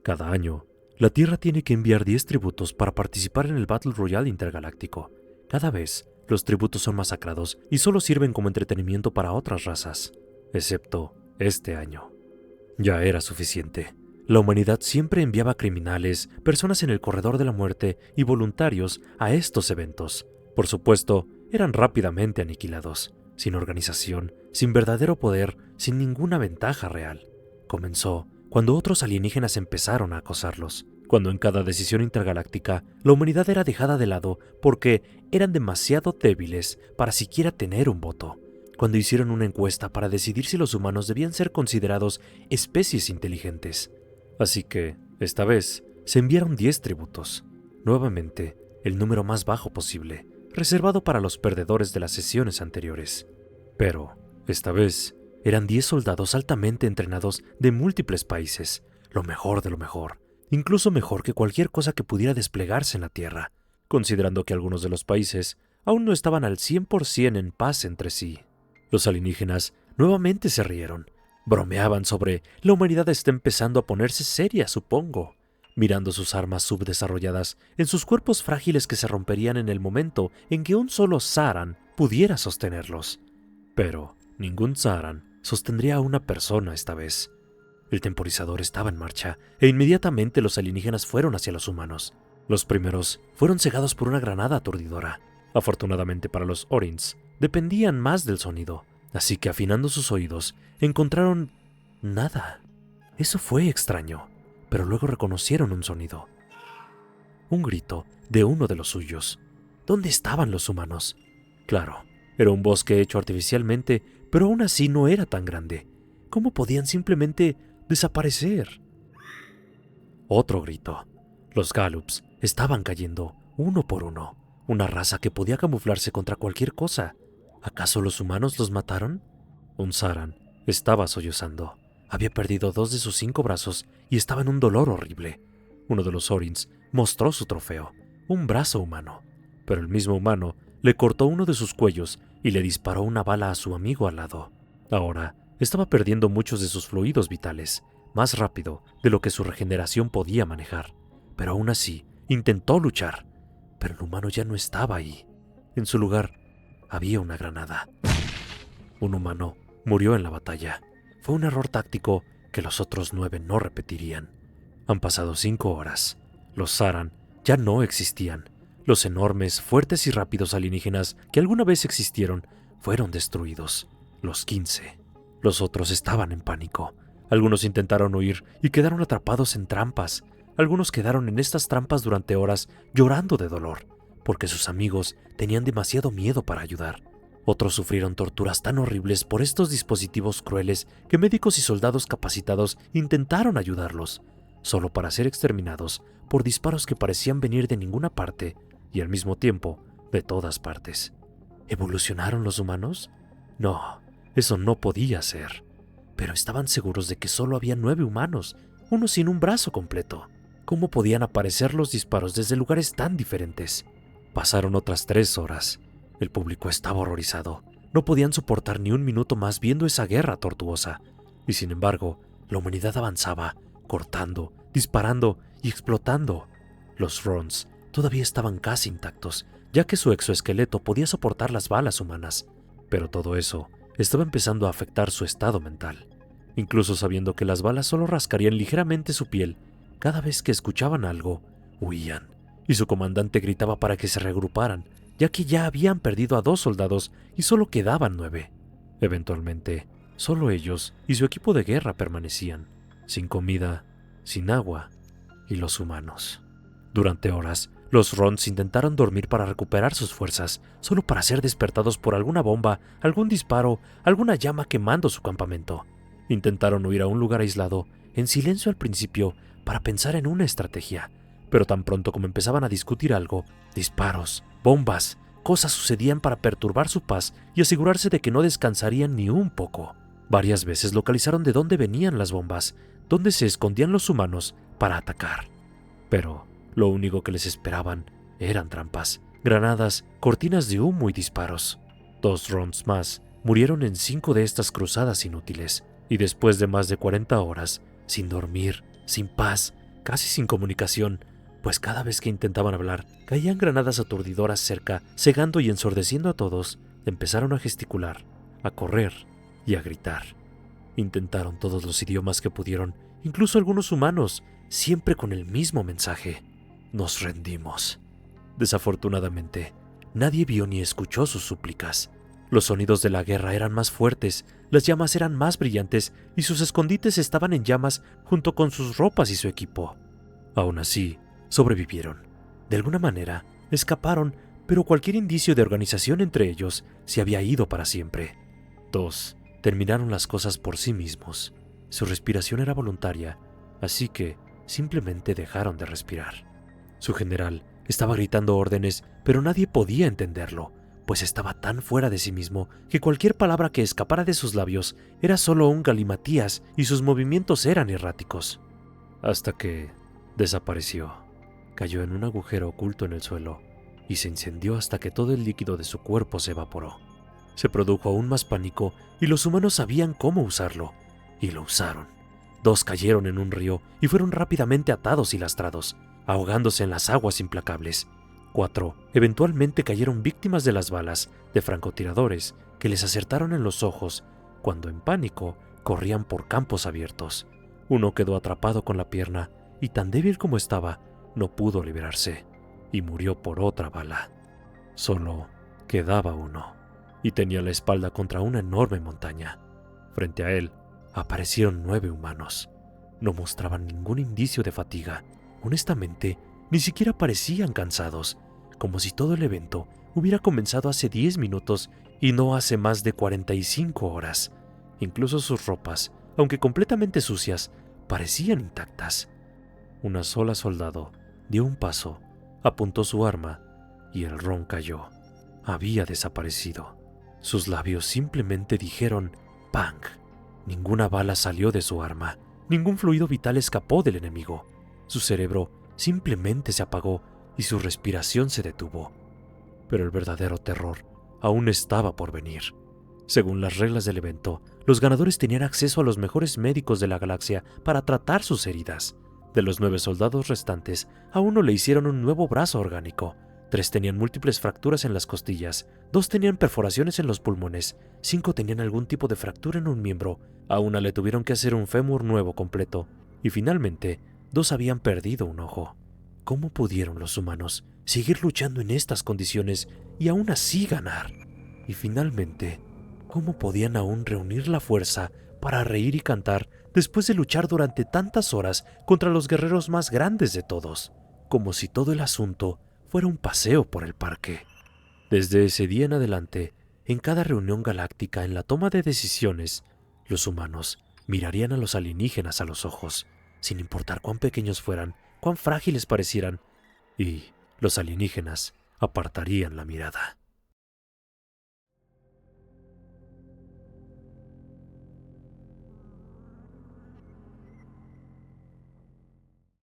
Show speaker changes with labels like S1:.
S1: Cada año, la Tierra tiene que enviar 10 tributos para participar en el Battle Royale intergaláctico. Cada vez, los tributos son masacrados y solo sirven como entretenimiento para otras razas, excepto este año. Ya era suficiente. La humanidad siempre enviaba criminales, personas en el corredor de la muerte y voluntarios a estos eventos. Por supuesto, eran rápidamente aniquilados, sin organización, sin verdadero poder, sin ninguna ventaja real. Comenzó cuando otros alienígenas empezaron a acosarlos, cuando en cada decisión intergaláctica la humanidad era dejada de lado porque eran demasiado débiles para siquiera tener un voto, cuando hicieron una encuesta para decidir si los humanos debían ser considerados especies inteligentes. Así que, esta vez, se enviaron 10 tributos, nuevamente el número más bajo posible, reservado para los perdedores de las sesiones anteriores. Pero, esta vez, eran 10 soldados altamente entrenados de múltiples países, lo mejor de lo mejor, incluso mejor que cualquier cosa que pudiera desplegarse en la Tierra, considerando que algunos de los países aún no estaban al 100% en paz entre sí. Los alienígenas nuevamente se rieron, bromeaban sobre la humanidad está empezando a ponerse seria, supongo, mirando sus armas subdesarrolladas en sus cuerpos frágiles que se romperían en el momento en que un solo Saran pudiera sostenerlos. Pero ningún Saran sostendría a una persona esta vez. El temporizador estaba en marcha e inmediatamente los alienígenas fueron hacia los humanos. Los primeros fueron cegados por una granada aturdidora. Afortunadamente para los Orins, dependían más del sonido, así que afinando sus oídos, encontraron nada. Eso fue extraño, pero luego reconocieron un sonido. Un grito de uno de los suyos. ¿Dónde estaban los humanos? Claro, era un bosque hecho artificialmente, pero aún así no era tan grande. ¿Cómo podían simplemente desaparecer? Otro grito. Los Gallops estaban cayendo, uno por uno. Una raza que podía camuflarse contra cualquier cosa. ¿Acaso los humanos los mataron? Un Saran estaba sollozando. Había perdido 2 de sus 5 brazos y estaba en un dolor horrible. Uno de los Orins mostró su trofeo, un brazo humano. Pero el mismo humano le cortó uno de sus cuellos y le disparó una bala a su amigo al lado. Ahora estaba perdiendo muchos de sus fluidos vitales, más rápido de lo que su regeneración podía manejar. Pero aún así, intentó luchar. Pero el humano ya no estaba ahí. En su lugar, había una granada. Un humano murió en la batalla. Fue un error táctico que los otros 9 no repetirían. Han pasado 5 horas. Los Saran ya no existían. Los enormes, fuertes y rápidos alienígenas que alguna vez existieron fueron destruidos. Los 15. Los otros estaban en pánico. Algunos intentaron huir y quedaron atrapados en trampas. Algunos quedaron en estas trampas durante horas llorando de dolor, porque sus amigos tenían demasiado miedo para ayudar. Otros sufrieron torturas tan horribles por estos dispositivos crueles que médicos y soldados capacitados intentaron ayudarlos, solo para ser exterminados por disparos que parecían venir de ninguna parte y al mismo tiempo de todas partes. ¿Evolucionaron los humanos? No, eso no podía ser. Pero estaban seguros de que solo había 9 humanos, uno sin un brazo completo. ¿Cómo podían aparecer los disparos desde lugares tan diferentes? Pasaron otras 3 horas. El público estaba horrorizado. No podían soportar ni un minuto más viendo esa guerra tortuosa. Y sin embargo, la humanidad avanzaba, cortando, disparando y explotando. Los Rons todavía estaban casi intactos, ya que su exoesqueleto podía soportar las balas humanas. Pero todo eso estaba empezando a afectar su estado mental. Incluso sabiendo que las balas solo rascarían ligeramente su piel, cada vez que escuchaban algo, huían. Y su comandante gritaba para que se reagruparan, ya que ya habían perdido a 2 soldados y solo quedaban 9. Eventualmente, solo ellos y su equipo de guerra permanecían, sin comida, sin agua y los humanos. Durante horas, los Rons intentaron dormir para recuperar sus fuerzas, solo para ser despertados por alguna bomba, algún disparo, alguna llama quemando su campamento. Intentaron huir a un lugar aislado, en silencio al principio, para pensar en una estrategia, pero tan pronto como empezaban a discutir algo, disparos, bombas, cosas sucedían para perturbar su paz y asegurarse de que no descansarían ni un poco. Varias veces localizaron de dónde venían las bombas, dónde se escondían los humanos para atacar. Pero lo único que les esperaban eran trampas, granadas, cortinas de humo y disparos. 2 Rons más murieron en 5 de estas cruzadas inútiles, y después de más de 40 horas, sin dormir, sin paz, casi sin comunicación, pues cada vez que intentaban hablar, caían granadas aturdidoras cerca, cegando y ensordeciendo a todos. Empezaron a gesticular, a correr y a gritar. Intentaron todos los idiomas que pudieron, incluso algunos humanos, siempre con el mismo mensaje: nos rendimos. Desafortunadamente, nadie vio ni escuchó sus súplicas. Los sonidos de la guerra eran más fuertes, las llamas eran más brillantes y sus escondites estaban en llamas junto con sus ropas y su equipo. Aún así, sobrevivieron. De alguna manera, escaparon, pero cualquier indicio de organización entre ellos se había ido para siempre. Dos terminaron las cosas por sí mismos. Su respiración era voluntaria, así que simplemente dejaron de respirar. Su general estaba gritando órdenes, pero nadie podía entenderlo, pues estaba tan fuera de sí mismo que cualquier palabra que escapara de sus labios era solo un galimatías y sus movimientos eran erráticos. Hasta que desapareció, cayó en un agujero oculto en el suelo y se incendió hasta que todo el líquido de su cuerpo se evaporó. Se produjo aún más pánico y los humanos sabían cómo usarlo, y lo usaron. 2 cayeron en un río y fueron rápidamente atados y lastrados, ahogándose en las aguas implacables. 4 eventualmente cayeron víctimas de las balas de francotiradores que les acertaron en los ojos cuando en pánico corrían por campos abiertos. 1 quedó atrapado con la pierna y tan débil como estaba, no pudo liberarse y murió por otra bala. Solo quedaba 1 y tenía la espalda contra una enorme montaña. Frente a él aparecieron 9 humanos. No mostraban ningún indicio de fatiga. Honestamente, ni siquiera parecían cansados, como si todo el evento hubiera comenzado hace 10 minutos y no hace más de 45 horas. Incluso sus ropas, aunque completamente sucias, parecían intactas. Una sola soldado dio un paso, apuntó su arma y el ron cayó. Había desaparecido. Sus labios simplemente dijeron ¡pang! Ninguna bala salió de su arma, ningún fluido vital escapó del enemigo. Su cerebro simplemente se apagó y su respiración se detuvo. Pero el verdadero terror aún estaba por venir. Según las reglas del evento, los ganadores tenían acceso a los mejores médicos de la galaxia para tratar sus heridas. De los 9 soldados restantes, a 1 le hicieron un nuevo brazo orgánico. 3 tenían múltiples fracturas en las costillas, 2 tenían perforaciones en los pulmones, 5 tenían algún tipo de fractura en un miembro, a 1 le tuvieron que hacer un fémur nuevo completo, y finalmente 2 habían perdido un ojo. ¿Cómo pudieron los humanos seguir luchando en estas condiciones y aún así ganar? Y finalmente, ¿cómo podían aún reunir la fuerza para reír y cantar después de luchar durante tantas horas contra los guerreros más grandes de todos? Como si todo el asunto fuera un paseo por el parque. Desde ese día en adelante, en cada reunión galáctica en la toma de decisiones, los humanos mirarían a los alienígenas a los ojos, sin importar cuán pequeños fueran, cuán frágiles parecieran, y los alienígenas apartarían la mirada.